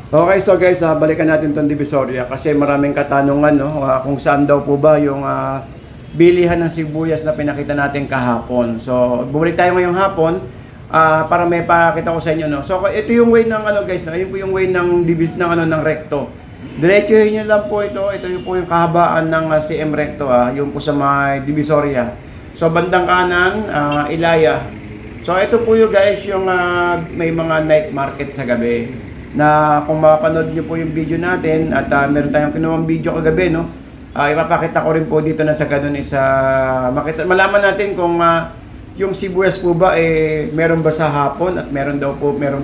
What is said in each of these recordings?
Okay, so guys, balikan natin itong Divisoria kasi maraming katanungan, no? Kung saan daw po ba yung bilihan ng sibuyas na pinakita natin kahapon. So, bumalik tayo ngayong hapon para may pakita ko sa inyo, no? So, ito yung way ng ano guys, no? Ayun po yung way ng ng recto. Diretsuhin nyo lang po ito. Ito yung po yung kahabaan ng CM recto, yung po sa may Divisoria. So, bandang kanan, Ilaya. So, ito po yung guys, yung may mga night market sa gabi. Na kung mapanood nyo po yung video natin at meron tayong kinuwang video kagabi, no? Ipapakita ko rin po dito na sa ganun malaman natin kung yung sibuyas po ba meron ba sa hapon at meron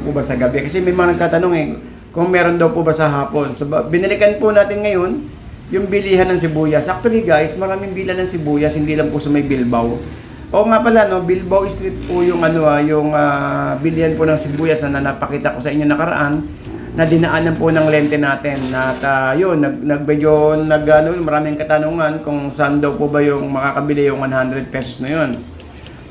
po ba sa gabi, kasi may mga nagtatanong kung meron daw po ba sa hapon. So binalikan po natin ngayon yung bilihan ng sibuyas. Actually guys, maraming bilan ng sibuyas, hindi lang po sa may Bilbao. O nga pala, no, Bilbao Street po yung bilihan po ng sibuyas na napakita ko sa inyo nakaraan, na dinaanan po ng lente natin. At yun, maraming katanungan kung saan daw po ba yung makakabili yung 100 pesos na yun.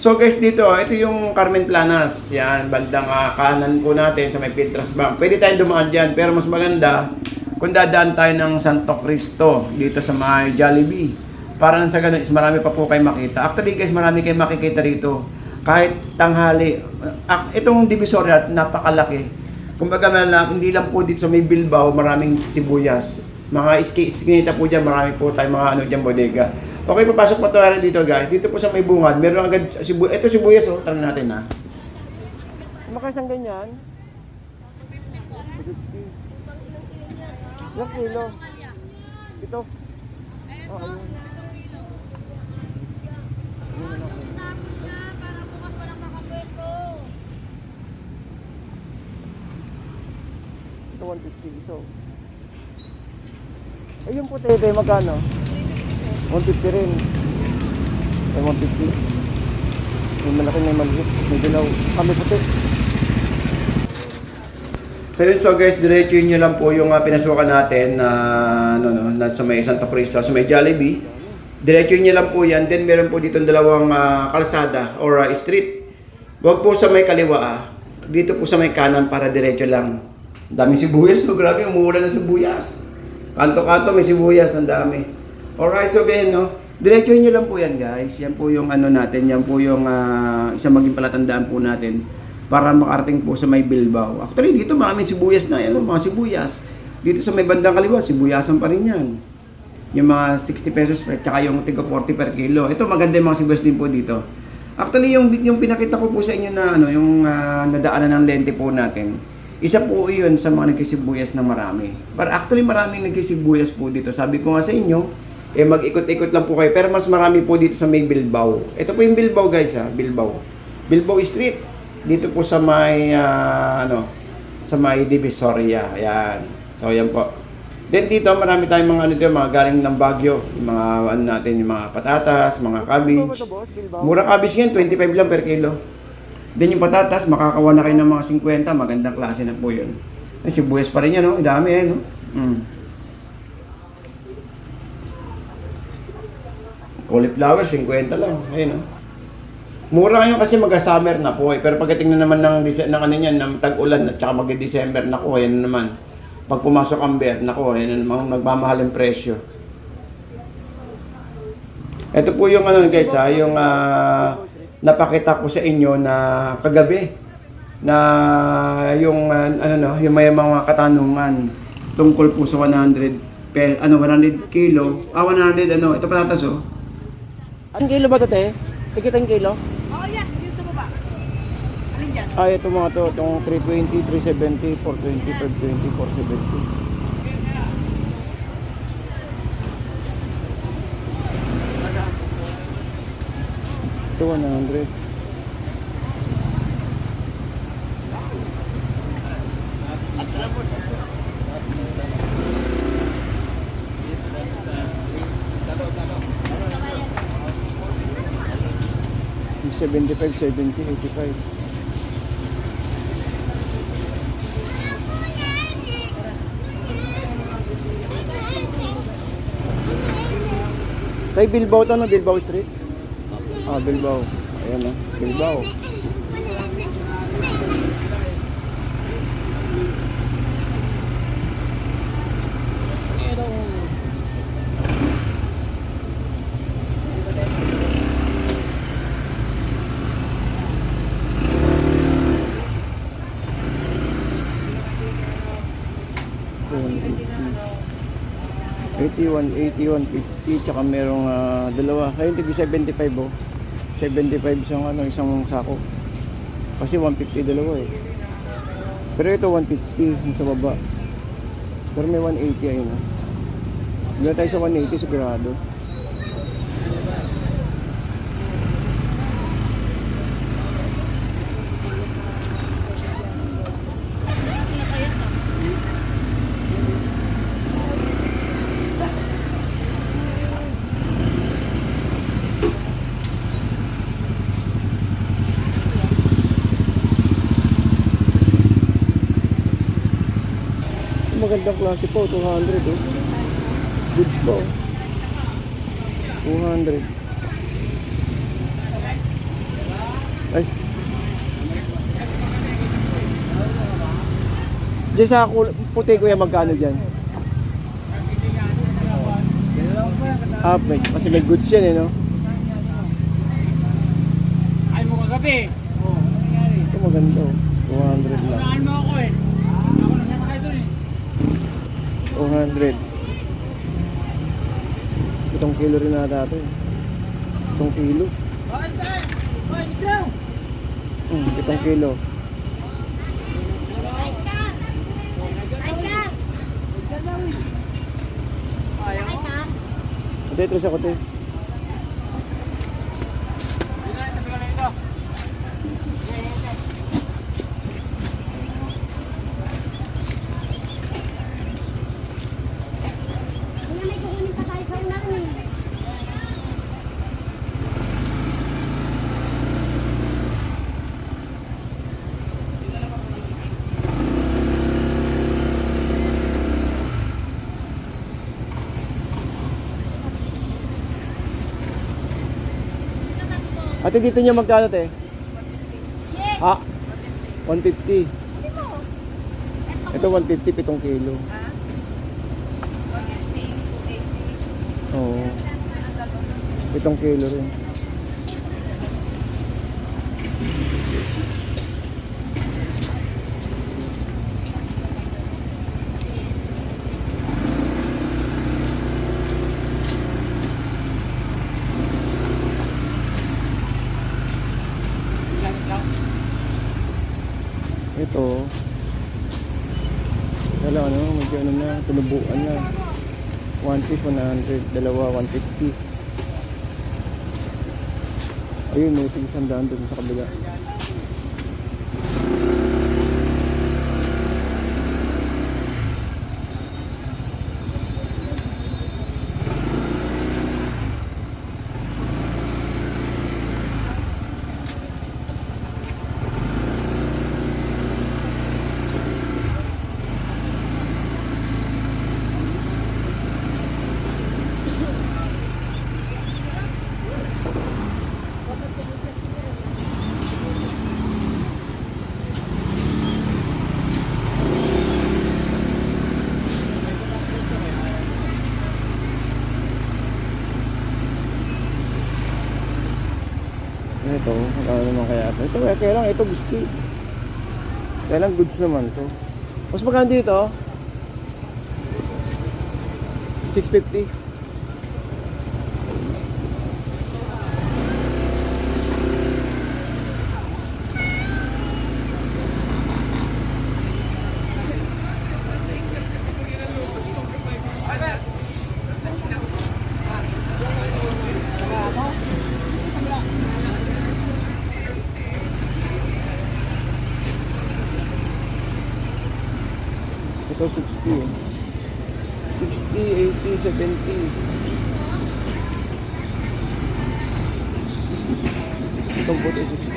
So guys, ito yung Carmen Planas. Yan, bandang kanan po natin sa may Piltras Bank. Pwede tayong dumaan dyan, pero mas maganda kung dadaan tayo ng Santo Cristo dito sa may Jollibee. Para sa ganun, marami pa po kayo makita. Actually guys, marami kayo makikita rito. Kahit tanghali. Itong Divisoria, napakalaki. Kumbaga, hindi lang po dito sa may Bilbao, maraming sibuyas. Mga iskinita po dyan, marami po tayong mga dyan, bodega. Okay, papasok po tayo dito guys. Dito po sa may bungad, meron agad sibuyas. Ito sibuyas, tara natin Makasang ganyan? 50. Ilang kilo? Ito? Ayun. 150 so. Yung puti magkano? 150 rin. 150. May malaki na maliit. May dilaw. Kami puti. So guys, diretsuhin nyo lang po yung pinasukan natin na sa may Santo Cristo, sa may Jollibee. Diretsuhin nyo lang po yan. Then meron po dito dalawang kalsada or street. Huwag po sa may kaliwa. Dito po sa may kanan para diretso lang. Daming sibuyas, no? Grabe, umuulan ng sibuyas. Kanto-kanto may sibuyas, ang dami. Alright, so again, no? Diretsuhin nyo lang po yan, guys. Yan po yung natin. Yan po yung isang maging palatandaan po natin para makarating po sa may Bilbao. Actually, dito maraming sibuyas na. Yan, mga sibuyas. Dito sa may bandang kaliwa, sibuyasan pa rin yan. Yung mga 60 pesos, tsaka yung tigo 40 per kilo. Ito, maganda yung mga sibuyas din po dito. Actually, yung pinakita ko po sa inyo na yung nadaanan ng lente po natin. Isa po iyon sa mga nagkisibuyas na marami. But actually maraming nagkisibuyas po dito. Sabi ko nga sa inyo, mag-ikot-ikot lang po kayo. Pero mas marami po dito sa may Bilbao. Ito po yung Bilbao guys, Bilbao. Bilbao Street. Dito po sa may, sa may Divisoria. Ayan. So, yan po. Then dito, marami tayong mga mga galing ng Baguio. Yung mga, natin, yung mga patatas, mga cabbage. Mura cabbage ngayon, 25 lang per kilo. Then yung patatas, makakawa na kayo ng mga 50, magandang klase na po yun. Ay, sibuyas pa rin yan, no? Dami no? Cauliflower, 50 lang. Ayun, no? Mura ngayon kasi mag-summer na po, Pero pagdating na naman ng tag-ulan at saka mag-December, nako, yan naman. Pag pumasok ang beer, nako, yan naman, nagmamahal yung presyo. Ito po yung guys, yung napakita ko sa inyo na kagabi na yung yung may mga katanungan tungkol po sa 100 kilo. 100 ito patatas Ang kilo ba 'to, te? Tigit ang kilo? Oh, yes, yun sa baba. Alin dyan? Ito mga to, itong 320, 370, 420, 520, 470. Ito 100. Yung 75, 70, 85. Kay Bilbao to, Bilbao Street? Bilbao. Ayan, Bilbao. 180, 150, tsaka merong dalawa. Kaya hindi 75 oh. 75 isang sako. Kasi 150 dalawa eh. Pero ito 150 yung sa baba. Pero may 180 ayun oh. Bila tayo sa 180 sigurado. Magandang klase po, 200 oh. Goods po. 200. Ay. Diyan sa puti ko yan, magkano dyan? Kasi may goods yan eh, no? Ay mo kagabi. Ito maganda oh. 200 lang. Saan mo ako eh? Ako nasasakay doon eh. 200. Itong kilo rin nata ito. Itong kilo. Itong kilo. Ito, ito sa kote. Ate, dito niya magkano, te? Ha? 150. Ito 150, 7 kilo. Oo. 7 kilo rin. Ito. Wala ano, medyo ano na, tunubuan na. 1 piece 100, dalawa 150. Ayun, may tig-100 doon sa kabila. Ito, magkano naman kaya ito? Ito, kaya lang, ito gusto. Kaya lang goods naman to. Mas magkano dito? 650. Ito 60. 60, 80, 70. Itong puti 60.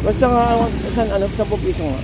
Basta nga, saan ano, 10 piso nga.